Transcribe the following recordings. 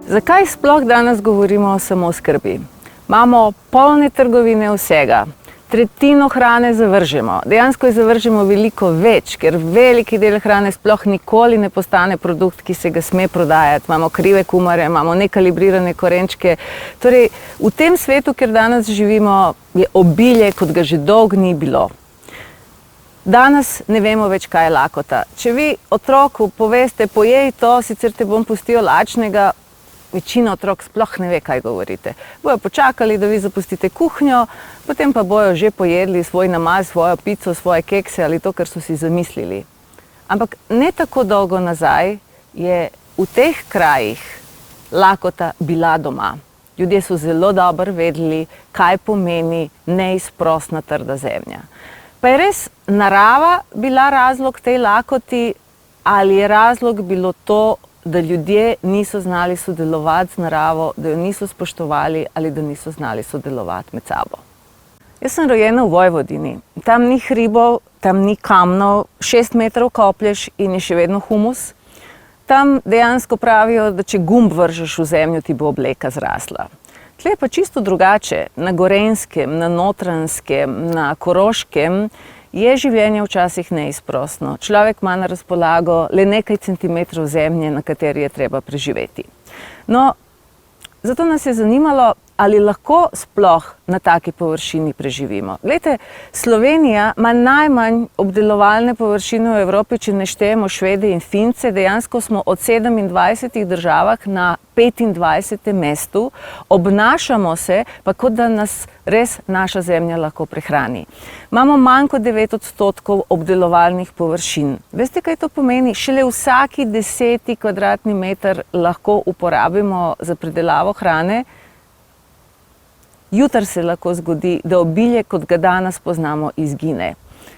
Zakaj sploh danes govorimo o samooskrbi? Imamo polne trgovine vsega, tretjino hrane zavržemo. Dejansko jo zavržemo veliko več, ker veliki del hrane sploh nikoli ne postane produkt, ki se ga sme prodajati. Imamo krive kumare, imamo nekalibrirane korenčke. Torej, v tem svetu, kjer danes živimo, je obilje, kot ga že dolgo ni bilo. Danes ne vemo več, kaj je lakota. Če vi otroku poveste, pojej to, sicer te bom pustil lačnega, večina otrok sploh ne ve, kaj govorite. Bojo počakali, da vi zapustite kuhnjo, potem pa bojo že pojedli svoj namaz, svojo pico, svoje kekse ali to, kar so si zamislili. Ampak ne tako dolgo nazaj je v teh krajih lakota bila doma. Ljudje so zelo dobro vedeli, kaj pomeni neizprosna trda zemlja. Pa je res narava bila razlog tej lakoti ali je razlog bilo to, da ljudje niso znali sodelovati z naravo, da jo niso spoštovali ali da niso znali sodelovati med sabo. Jaz sem rojena v Vojvodini. Tam ni hribov, tam ni kamnov, 6 metrov koplješ in je še vedno humus. Tam dejansko pravijo, da če gumb vržeš v zemljo, ti bo obleka zrasla. Tle je pa čisto drugače. Na Gorenjskem, na Notranjskem, na Koroškem je življenje včasih neizprosno. Človek ima na razpolago le nekaj centimetrov zemlje, na kateri je treba preživeti. No, zato nas je zanimalo, ali lahko sploh na taki površini preživimo. Glejte, Slovenija ima najmanj obdelovalne površine v Evropi, če ne štejemo Švede in Fince. Dejansko smo od 27 državah na 25. mestu. Obnašamo se, pa kot da nas res naša zemlja lahko prehrani. Imamo manj kot 9% obdelovalnih površin. Veste, kaj to pomeni? Šele vsaki 10 kvadratni meter lahko uporabimo za pridelavo hrane. Jutri se lahko zgodi, da obilje, kot ga danes poznamo, izgine.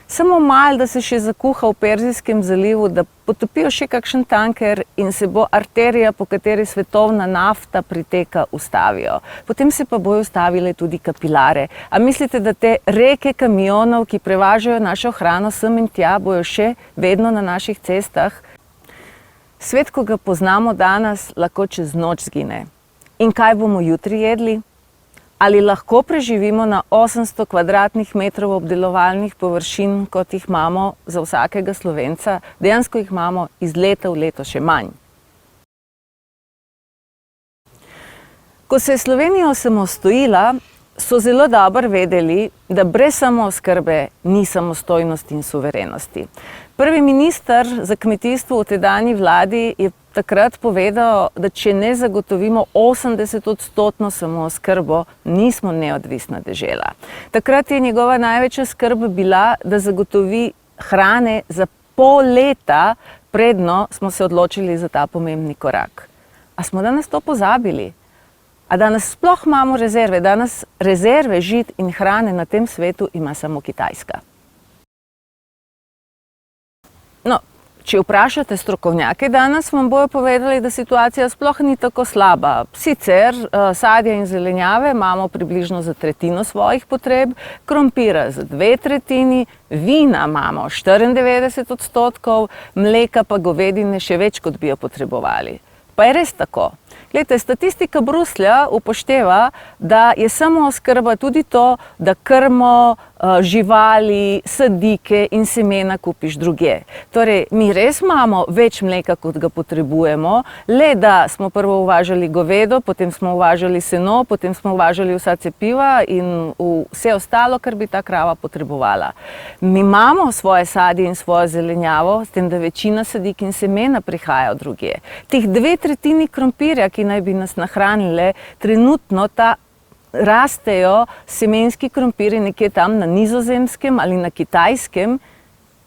Samo malo, da se še zakuha v Perzijskem zalivu, da potopijo še kakšen tanker in se bo arterija, po kateri svetovna nafta priteka, ustavijo. Potem se pa bojo ustavile tudi kapilare. A mislite, da te reke kamionov, ki prevažajo našo hrano sem in tja, bojo še vedno na naših cestah? Svet, ko ga poznamo danes, lahko čez noč zgine. In kaj bomo jutri jedli? Ali lahko preživimo na 800 kvadratnih metrov obdelovalnih površin, kot jih imamo za vsakega Slovenca? Dejansko jih imamo iz leta v leto še manj. Ko se je Slovenija osamosvojila, so zelo dobro vedeli, da brez samooskrbe ni samostojnosti in suverenosti. Prvi minister za kmetijstvo v tedanji vladi je takrat povedal, da če ne zagotovimo 80% samooskrbo, nismo neodvisna dežela. Takrat je njegova največja skrb bila, da zagotovi hrane za pol leta, predno smo se odločili za ta pomembni korak. A smo danes to pozabili? A danes sploh imamo rezerve? Danes rezerve žit in hrane na tem svetu ima samo Kitajska. No, če vprašate strokovnjake danes, vam bojo povedali, da situacija sploh ni tako slaba. Sicer sadja in zelenjave imamo približno za tretjino svojih potreb, krompira za 2/3, vina imamo 94%, mleka pa govedine še več, kot bi jo potrebovali. Pa je res tako. Glejte, statistika Bruslja upošteva, da je samooskrba tudi to, da krmo, živali, sadike in semena kupiš drugje. Torej, mi res imamo več mleka, kot ga potrebujemo, le da smo prvo uvažali govedo, potem smo uvažali seno, potem smo uvažali vsa cepiva in vse ostalo, kar bi ta krava potrebovala. Mi imamo svoje sadje in svojo zelenjavo, s tem, da večina sadik in semena prihaja od drugje. Teh 2/3 krompirja, ki naj bi nas nahranile, trenutno rastejo semenski krompiri nekje tam na Nizozemskem ali na Kitajskem.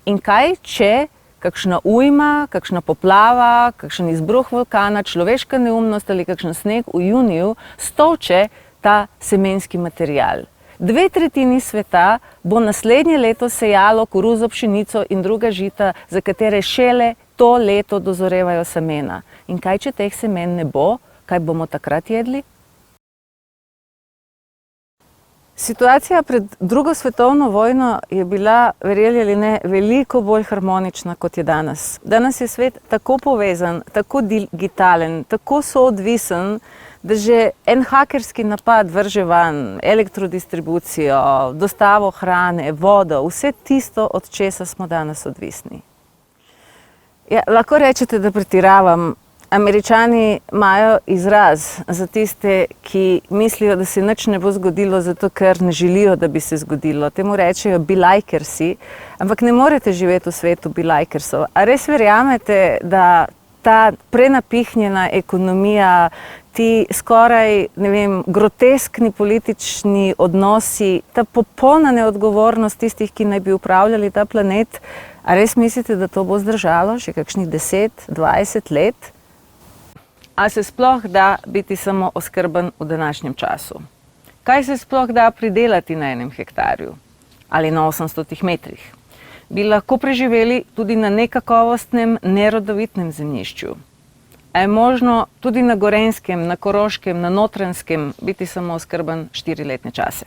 In kaj, če kakšna ujma, kakšna poplava, kakšen izbruh vulkana, človeška neumnost ali kakšen sneg v juniju stolče ta semenski material? 2/3 sveta bo naslednje leto sejalo koruzo, pšenico in druga žita, za katere šele to leto dozorevajo semena. In kaj, če teh semen ne bo? Kaj bomo takrat jedli? Situacija pred drugo svetovno vojno je bila, verjeli ali ne, veliko bolj harmonična, kot je danes. Danes je svet tako povezan, tako digitalen, tako soodvisen, da že en hakerski napad vrže van elektrodistribucijo, dostavo hrane, vodo, vse tisto, od česa smo danes odvisni. Ja, lahko rečete, da pretiravam. Američani imajo izraz za tiste, ki mislijo, da se nič ne bo zgodilo, zato ker ne želijo, da bi se zgodilo. Temu rečejo be-likersi, ampak ne morete živeti v svetu be-likersov. A res verjamete, da ta prenapihnjena ekonomija, ti skoraj, ne vem, groteskni politični odnosi, ta popolna neodgovornost tistih, ki naj bi upravljali ta planet, a res mislite, da to bo zdržalo še kakšnih 10, 20 let? A se sploh da biti samooskrben v današnjem času? Kaj se sploh da pridelati na 1 hektarju ali na 800 metrih? Bi lahko preživeli tudi na nekakovostnem, nerodovitnem zemljišču? A je možno tudi na Gorenjskem, na Koroškem, na Notranjskem biti samooskrben 4-letne čase?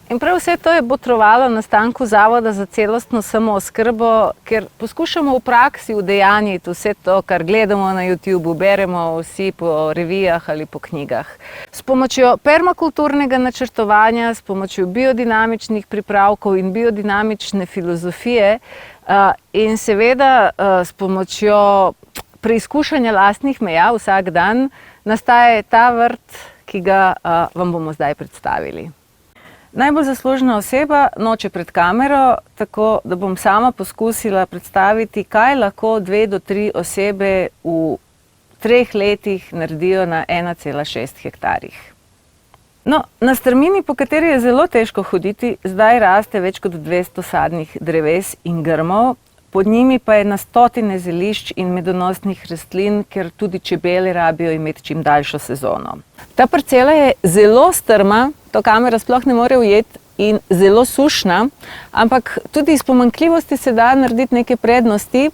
In prav vse to je botrovalo nastanku Zavoda za celostno samooskrbo, ker poskušamo v praksi udejanjiti vse to, kar gledamo na YouTubu, beremo vsi po revijah ali po knjigah. S pomočjo permakulturnega načrtovanja, s pomočjo biodinamičnih pripravkov in biodinamične filozofije in seveda s pomočjo preizkušanja lastnih meja vsak dan nastaja ta vrt, ki ga vam bomo zdaj predstavili. Najbolj zaslužna oseba noče pred kamero, tako da bom sama poskusila predstaviti, kaj lahko 2 do 3 osebe v 3 letih naredijo na 1,6 hektarjih. No, na strmini, po kateri je zelo težko hoditi, zdaj raste več kot 200 sadnih dreves in grmov, pod njimi pa je na stotine zelišč in medonosnih rastlin, ker tudi čebele rabijo imeti čim daljšo sezono. Ta parcela je zelo strma, to kamera sploh ne more ujeti, in zelo sušna, ampak tudi iz pomanjkljivosti se da narediti neke prednosti.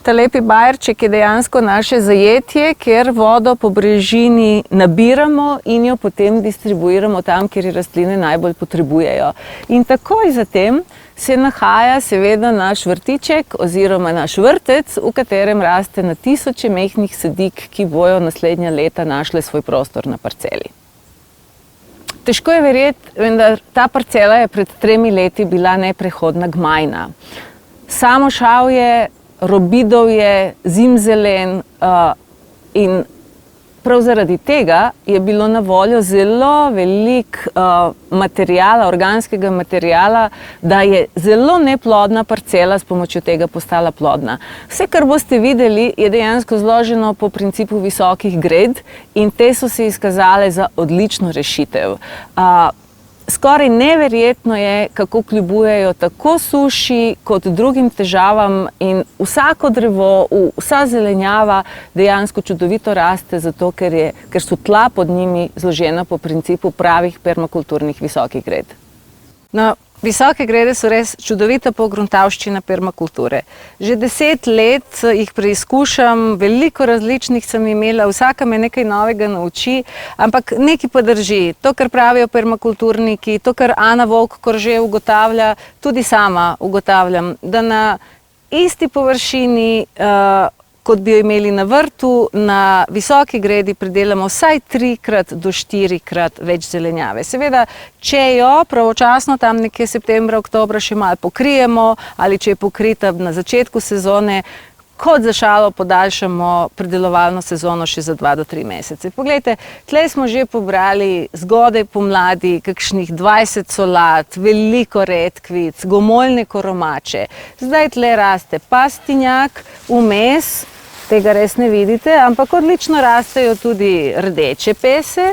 Ta lepi bajerček je dejansko naše zajetje, kjer vodo po brežini nabiramo in jo potem distribuiramo tam, kjer jo rastline najbolj potrebujejo. In takoj zatem se nahaja seveda naš vrtiček oziroma naš vrtec, v katerem raste na tisoče majhnih sadik, ki bojo naslednja leta našle svoj prostor na parceli. Težko je verjeti, vendar ta parcela je pred 3 leti bila neprehodna gmajna. Samošavje, robidovje, zimzelen in prav zaradi tega je bilo na voljo zelo veliko materijala, organskega materijala, da je zelo neplodna parcela s pomočjo tega postala plodna. Vse, kar boste videli, je dejansko zloženo po principu visokih gred in te so se izkazale za odlično rešitev. Skoraj neverjetno je, kako kljubujejo tako suši kot drugim težavam in vsako drevo, vsa zelenjava dejansko čudovito raste, zato ker so tla pod njimi zložena po principu pravih permakulturnih visokih gred. No, visoke grede so res čudovita pogruntavščina permakulture. Že 10 let jih preizkušam, veliko različnih sem imela, vsaka me nekaj novega nauči, ampak nekaj pa drži. To, kar pravijo permakulturniki, to, kar Ana Vovk-Korže ugotavlja, tudi sama ugotavljam, da na isti površini, kot bi jo imeli na vrtu, na visoki gredi pridelamo vsaj 3-krat do 4-krat več zelenjave. Seveda, če jo pravočasno tam nekje septembra, oktobra še malo pokrijemo ali če je pokrita na začetku sezone, kot za šalo podaljšamo pridelovalno sezono še za 2 do 3 mesece. Poglejte, tle smo že pobrali zgodaj pomladi kakšnih 20 solat, veliko redkvic, gomoljne koromače. Zdaj tle raste pastinjak, vmes, tega res ne vidite, ampak odlično rastejo tudi rdeče pese.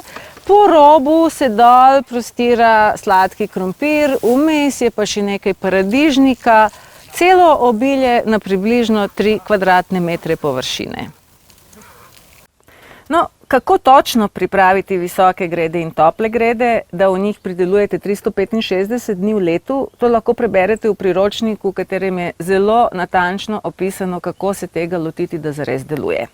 Po robu se dol prostira sladki krompir, vmes je pa še nekaj paradižnika, celo obilje na približno 3 kvadratne metre površine. No, kako točno pripraviti visoke grede in tople grede, da v njih pridelujete 365 dni v letu, to lahko preberete v priročniku, v katerem je zelo natančno opisano, kako se tega lotiti, da zares deluje.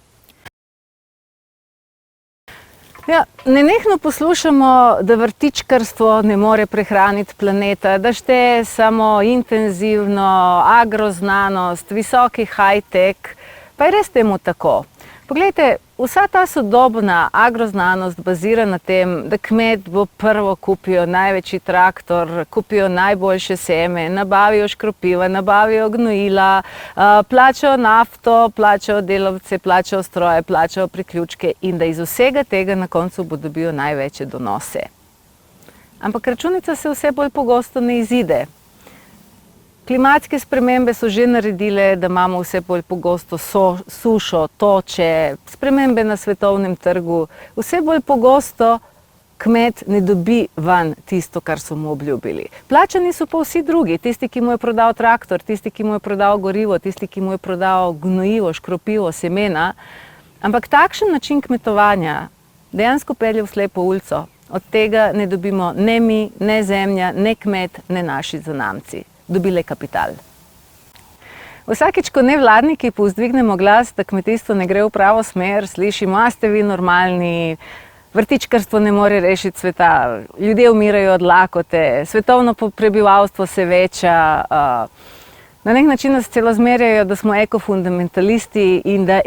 Ja, nenehno poslušamo, da vrtičkarstvo ne more prehraniti planeta, da šteje samo intenzivno agroznanost, visoki high-tech, pa je res temu tako. Poglejte, vsa ta sodobna agroznanost bazira na tem, da kmet bo prvo kupijo največji traktor, kupijo najboljše seme, nabavijo škropiva, nabavijo gnojila, plačajo nafto, plačajo delavce, plačajo stroje, plačajo priključke in da iz vsega tega na koncu bo dobijo največje donose. Ampak računica se vse bolj pogosto ne izide. Klimatske spremembe so že naredile, da imamo vse bolj pogosto sušo, toče, spremembe na svetovnem trgu. Vse bolj pogosto kmet ne dobi van tisto, kar so mu obljubili. Plačani so pa vsi drugi, tisti, ki mu je prodal traktor, tisti, ki mu je prodal gorivo, tisti, ki mu je prodal gnojivo, škropivo, semena. Ampak takšen način kmetovanja dejansko pelje v slepo ulico. Od tega ne dobimo ne mi, ne zemlja, ne kmet, ne naši zanamci. Dobile kapital. Vsakič, ko nevladniki povzdignemo glas, da kmetijstvo ne gre v pravo smer, slišimo, a ste vi normalni, vrtičkarstvo ne more rešiti sveta, ljudje umirajo od lakote, svetovno prebivalstvo se veča. Na nek način nas celo zmerjajo, da smo ekofundamentalisti in da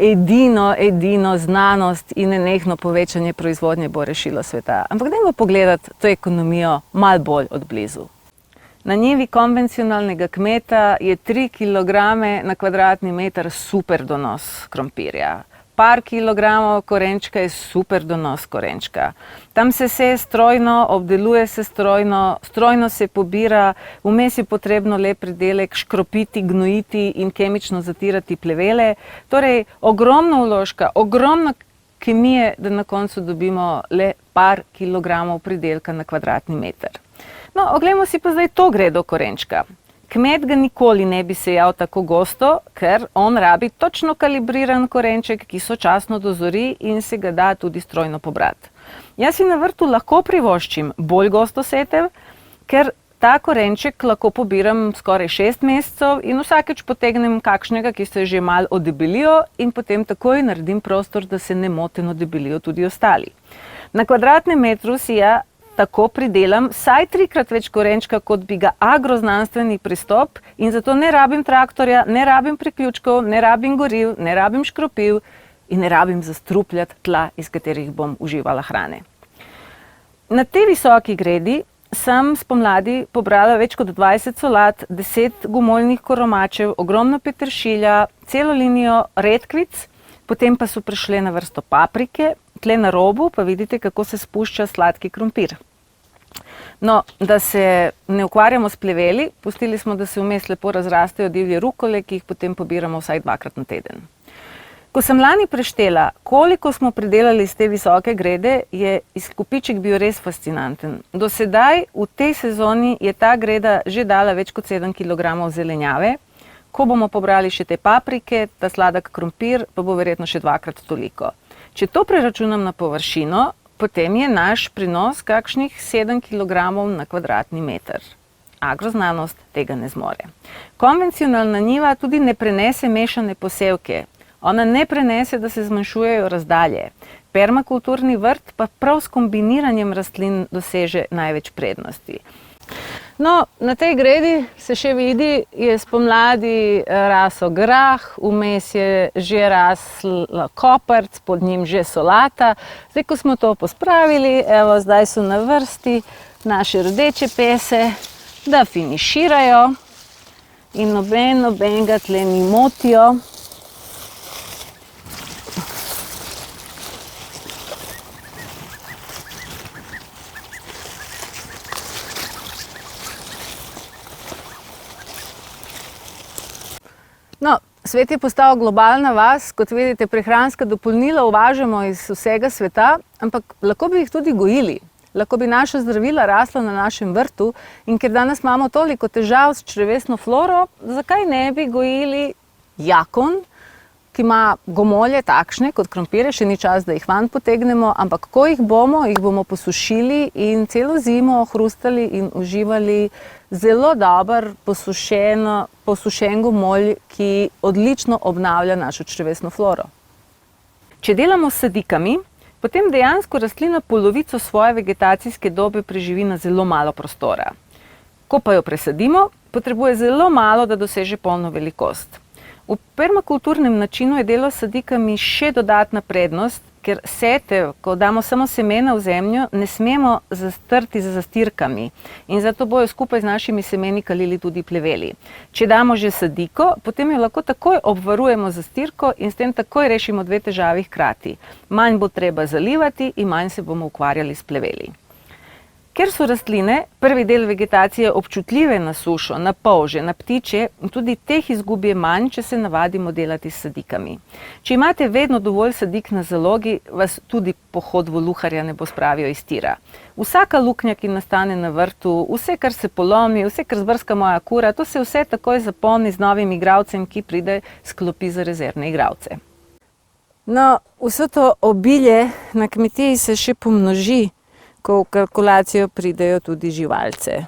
edino znanost in nenehno povečanje proizvodnje bo rešilo sveta. Ampak dajmo pogledati to ekonomijo malo bolj od blizu. Na njivi konvencionalnega kmeta je 3 kg na kvadratni meter super donos krompirja. Par kilogramov korenčka je super donos korenčka. Tam se seje strojno, obdeluje se strojno, strojno se pobira, vmes je potrebno lep pridelek škropiti, gnojiti in kemično zatirati plevele. Torej, ogromno vložka, ogromno kemije, da na koncu dobimo le par kilogramov pridelka na kvadratni meter. No, oglejmo si pa zdaj to gredo korenčka. Kmet ga nikoli ne bi sejal tako gosto, ker on rabi točno kalibriran korenček, ki sočasno dozori in se ga da tudi strojno pobrati. Jaz si na vrtu lahko privoščim bolj gosto setev, ker ta korenček lahko pobiram skoraj 6 mesecev in vsakeč potegnem kakšnega, ki se že malo odebelijo in potem takoj naredim prostor, da se nemoteno debelijo tudi ostali. Na kvadratnem metru si ja tako pridelam vsaj 3-krat več korenčka, kot bi ga agroznanstveni pristop in zato ne rabim traktorja, ne rabim priključkov, ne rabim goriv, ne rabim škropiv in ne rabim zastrupljati tla, iz katerih bom uživala hrane. Na tej visoki gredi sem spomladi pobrala več kot 20 solat, 10 gomoljnih koromačev, ogromno peteršilja, celo linijo redkvic, potem pa so prišle na vrsto paprike. Tle na robu pa vidite, kako se spušča sladki krompir. No, da se ne ukvarjamo s pleveli, pustili smo, da se vmes lepo razrastejo divje rukole, ki jih potem pobiramo vsaj 2-krat na teden. Ko sem lani preštela, koliko smo pridelali z te visoke grede, je izkupiček bil res fascinanten. Do sedaj v tej sezoni je ta greda že dala več kot 7 kg zelenjave. Ko bomo pobrali še te paprike, ta sladek krompir, pa bo verjetno še 2-krat toliko. Če to preračunam na površino, potem je naš prinos kakšnih 7 kg na kvadratni meter. Agroznanost tega ne zmore. Konvencionalna njiva tudi ne prenese mešane posevke. Ona ne prenese, da se zmanjšujejo razdalje. Permakulturni vrt pa prav s kombiniranjem rastlin doseže največ prednosti. No, na tej gredi se še vidi, je spomladi rasel grah, vmes je že rasl koprc, pod njim že solata. Zdaj, ko smo to pospravili, evo, zdaj so na vrsti naše rdeče pese, da finiširajo in nobenega tle ni motijo. No, svet je postal globalna vas, kot vidite, prehranska dopolnila uvažamo iz vsega sveta, ampak lahko bi jih tudi gojili. Lahko bi naša zdravila rasla na našem vrtu in ker danes imamo toliko težav s črevesno floro, zakaj ne bi gojili jakon, ki ima gomolje takšne kot krompirje, še ni čas, da jih van potegnemo, ampak ko jih bomo posušili in celo zimo hrustali in uživali zelo dober posušen gomolj, ki odlično obnavlja našo črevesno floro. Če delamo s sadikami, potem dejansko rastlina polovico svoje vegetacijske dobe preživi na zelo malo prostora. Ko pa jo presadimo, potrebuje zelo malo, da doseže polno velikost. V permakulturnem načinu je delo s sadikami še dodatna prednost, ker setev, ko damo samo semena v zemljo, ne smemo zastrti za zastirkami in zato bojo skupaj z našimi semeni kalili tudi pleveli. Če damo že sadiko, potem jo lahko takoj obvarujemo z zastirko in s tem takoj rešimo dve težavi hkrati. Manj bo treba zalivati in manj se bomo ukvarjali s pleveli. Ker so rastline prvi del vegetacije občutljive na sušo, na polže, na ptiče, tudi teh izgub je manj, če se navadimo delati s sadikami. Če imate vedno dovolj sadik na zalogi, vas tudi pohod voluharja ne bo spravil iz tira. Vsaka luknja, ki nastane na vrtu, vse, kar se polomi, vse, kar zbrska moja kura, to se vse takoj zapolni z novim igralcem, ki pride s klopi za rezervne igralce. No, vse to obilje na kmetiji se še pomnoži, ko v kalkulacijo pridejo tudi živalce.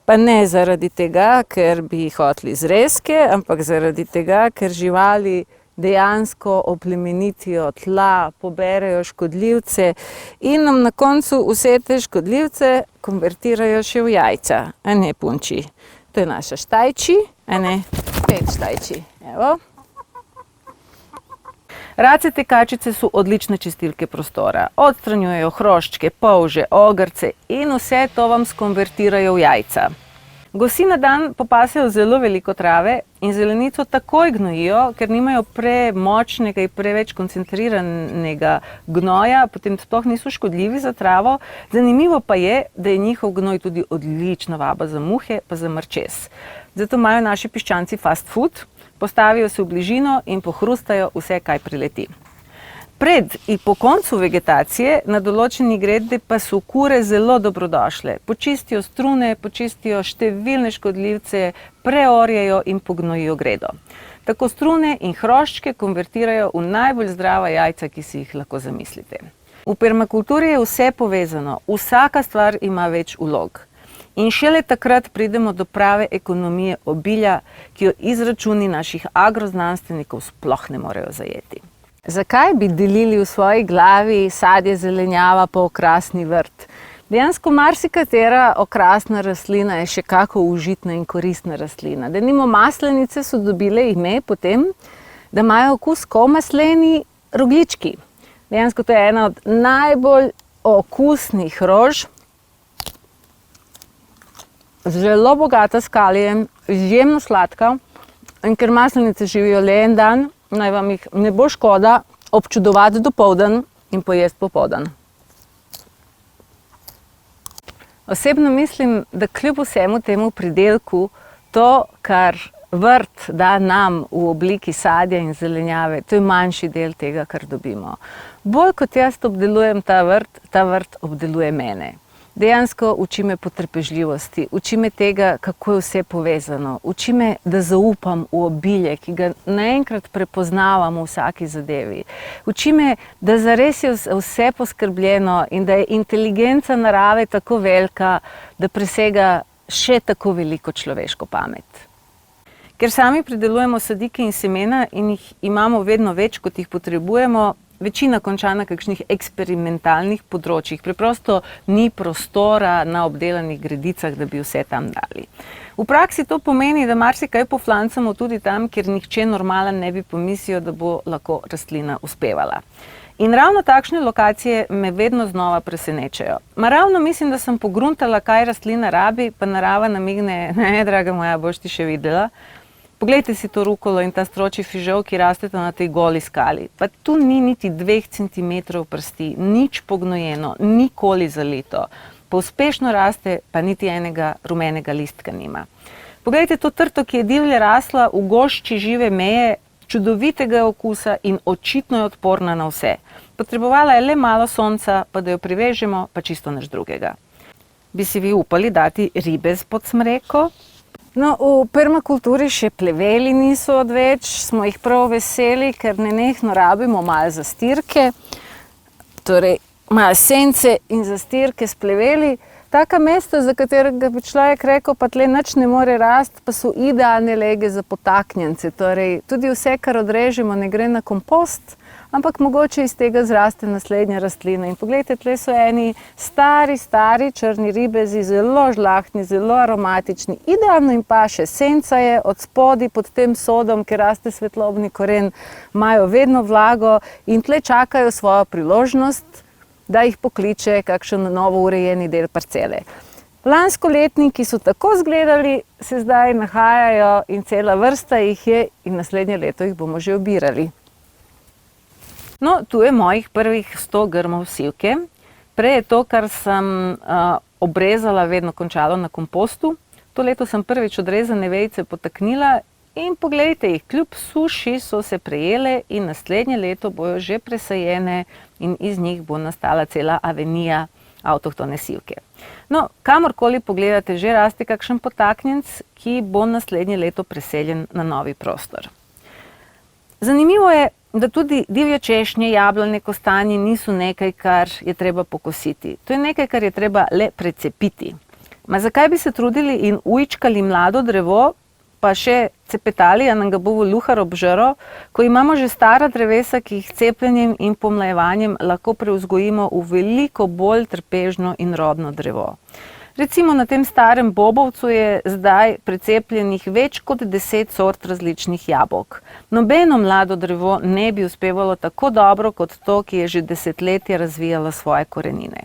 Pa ne zaradi tega, ker bi hoteli zrezke, ampak zaradi tega, ker živali dejansko oplemenitijo tla, poberejo škodljivce in nam na koncu vse te škodljivce konvertirajo še v jajca, a ne punči. To je naša štajči, a ne 5 štajči. Evo. Racete kačice so odlične čistilke prostora. Odstranjujejo hroščke, polže, ogrce in vse to vam skonvertirajo v jajca. Gosi na dan popasejo zelo veliko trave in zelenico takoj gnojijo, ker nimajo premočnega in preveč koncentriranega gnoja, potem sploh niso škodljivi za travo. Zanimivo pa je, da je njihov gnoj tudi odlična vaba za muhe pa za mrčes. Zato imajo naši piščanci fast food. Postavijo se v bližino in pohrustajo vse, kaj prileti. Pred in po koncu vegetacije na določeni gredi pa so kure zelo dobrodošle. Počistijo strune, počistijo številne škodljivce, preorjejo in pognojijo gredo. Tako strune in hroščke konvertirajo v najbolj zdrava jajca, ki si jih lahko zamislite. V permakulturi je vse povezano, vsaka stvar ima več vlog. In šele takrat pridemo do prave ekonomije obilja, ki jo izračuni naših agroznanstvenikov sploh ne morejo zajeti. Zakaj bi delili v svoji glavi sadje, zelenjava pa okrasni vrt? Dejansko marsikatera okrasna rastlina je še kako užitna in koristna rastlina. Denimo maslenice so dobile ime potem, da imajo okus kot masleni rogljički. Dejansko to je ena od najbolj okusnih rož, zelo bogata s kalijem, izjemno sladka in ker maslenice živijo le en dan, naj vam jih ne bo škoda občudovati dopoldan in pojesti popoldan. Osebno mislim, da kljub vsemu temu pridelku, to, kar vrt da nam v obliki sadja in zelenjave, to je manjši del tega, kar dobimo. Bolj kot jaz obdelujem ta vrt obdeluje mene. Dejansko uči me potrpežljivosti, uči me tega, kako je vse povezano, uči me, da zaupam v obilje, ki ga naenkrat prepoznavam v vsaki zadevi. Uči me, da zares je vse poskrbljeno in da je inteligenca narave tako velika, da presega še tako veliko človeško pamet. Ker sami pridelujemo sadike in semena in jih imamo vedno več, kot jih potrebujemo, večina konča na kakšnih eksperimentalnih področjih. Preprosto ni prostora na obdelanih gredicah, da bi vse tam dali. V praksi to pomeni, da marsikaj poflancamo tudi tam, kjer nihče normalen ne bi pomislil, da bo lahko rastlina uspevala. In ravno takšne lokacije me vedno znova presenečajo. Ravno mislim, da sem pogruntala, kaj rastlina rabi, pa narava namigne, ne, draga moja, boš ti še videla. Poglejte si to rukolo in ta stročji fižol, ki rasteta na tej goli skali. Pa tu ni niti 2 centimetrov prsti, nič pognojeno, nikoli zalito. Pa uspešno raste, pa niti enega rumenega listka nima. Poglejte to trto, ki je divje rasla v gošči žive meje, čudovitega okusa in očitno je odporna na vse. Potrebovala je le malo sonca, pa da jo privežemo, pa čisto nič drugega. Bi si vi upali dati ribe pod smreko? No, v permakulturi še pleveli niso odveč, smo jih prav veseli, ker nenehno rabimo malo zastirke, torej malo sence in zastirke s pleveli. Taka mesta, za katerega bi človek rekel, pa tle nič ne more rasti, pa so idealne lege za potaknjence. Torej, tudi vse, kar odrežemo, ne gre na kompost, ampak mogoče iz tega zraste naslednja rastlina. In poglejte, tle so eni stari črni ribezi, zelo žlahtni, zelo aromatični. Idealno jim paše, senca je od spodaj pod tem sodom, ker raste svetlobni koren, imajo vedno vlago in tle čakajo svojo priložnost, da jih pokliče kakšen novo urejeni del parcele. Lanskoletni, ki so tako izgledali, se zdaj nahajajo in cela vrsta jih je in naslednje leto jih bomo že obirali. No, tu je mojih prvih 100 grmov sivke. Prej je to, kar sem obrezala, vedno končalo na kompostu. To leto sem prvič odrezane vejice potaknila in poglejte jih, kljub suši so se prejele in naslednje leto bojo že presajene in iz njih bo nastala cela avenija avtohtone sivke. No, kamorkoli pogledate, že raste kakšen potaknjenec, ki bo naslednje leto preseljen na novi prostor. Zanimivo je, da tudi divje češnje, jablane, kostanje niso nekaj, kar je treba pokositi. To je nekaj, kar je treba le precepiti. Ma zakaj bi se trudili in ujčkali mlado drevo, pa še cepetali, a nam ga bo voluhar obžrl, ko imamo že stara drevesa, ki jih cepljenjem in pomlajevanjem lahko prevzgojimo v veliko bolj trpežno in rodno drevo. Recimo na tem starem bobovcu je zdaj precepljenih več kot 10 sort različnih jabolk. Nobeno mlado drevo ne bi uspevalo tako dobro kot to, ki je že desetletje razvijalo svoje korenine.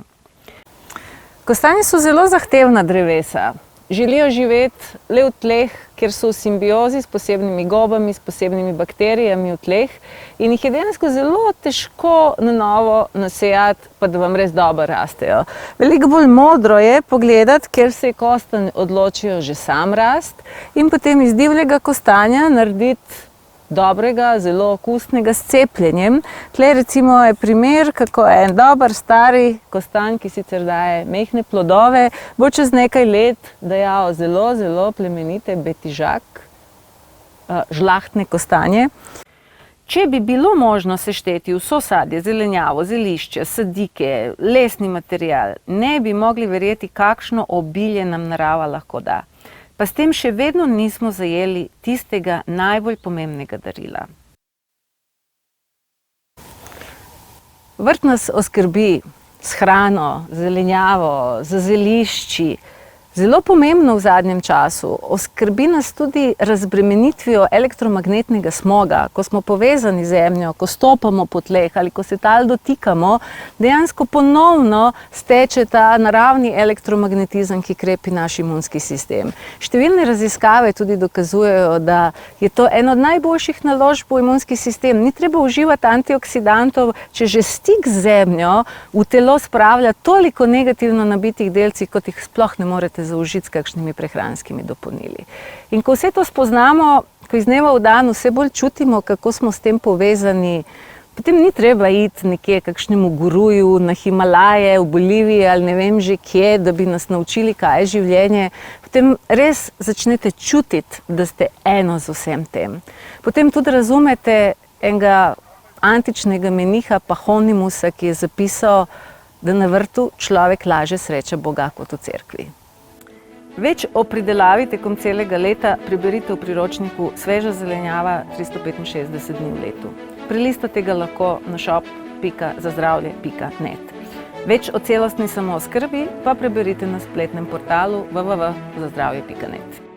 Kostanje so zelo zahtevna drevesa. Želijo živeti le v tleh, kjer so v simbiozi s posebnimi gobami, s posebnimi bakterijami v tleh in jih je dejansko zelo težko na novo nasejati, pa da vam res dobro rastejo. Veliko bolj modro je pogledati, ker se kostanj odločijo že sam rast in potem iz divjega kostanja narediti dobrega, zelo okusnega s cepljenjem. Tle recimo je primer, kako en dober stari kostanj, ki sicer daje mehne plodove, bo čez nekaj let dajal zelo plemenite betižak, žlahtne kostanje. Če bi bilo možno sešteti vso sadje, zelenjavo, zelišče, sadike, lesni material, ne bi mogli verjeti, kakšno obilje nam narava lahko da. Pa s tem še vedno nismo zajeli tistega najbolj pomembnega darila. Vrt nas oskrbi s hrano, zelenjavo, z zelišči. Zelo pomembno v zadnjem času, oskrbi nas tudi razbremenitvijo elektromagnetnega smoga. Ko smo povezani z zemljo, ko stopamo po tleh ali ko se tal dotikamo, dejansko ponovno steče ta naravni elektromagnetizem, ki krepi naš imunski sistem. Številne raziskave tudi dokazujejo, da je to eno od najboljših naložb v imunski sistem. Ni treba uživati antioksidantov, če že stik z zemljo v telo spravlja toliko negativno nabitih delcev, kot jih sploh ne morete zaužiti s kakšnimi prehranskimi dopolnili. In ko vse to spoznamo, ko iz dneva v dan vse bolj čutimo, kako smo s tem povezani, potem ni treba iti nekje kakšnemu guruju na Himalaje, v Boliviji ali ne vem že kje, da bi nas naučili, kaj je življenje. Potem res začnete čutiti, da ste eno z vsem tem. Potem tudi razumete enega antičnega meniha Pahonimusa, ki je zapisal, da na vrtu človek lažje sreča Boga kot v cerkvi. Več o pridelavi tekom celega leta preberite v priročniku Sveža zelenjava 365 dni v letu. Prelistate ga lahko na shop.zazdravje.net. Več o celostni samooskrbi pa preberite na spletnem portalu www.zazdravje.net.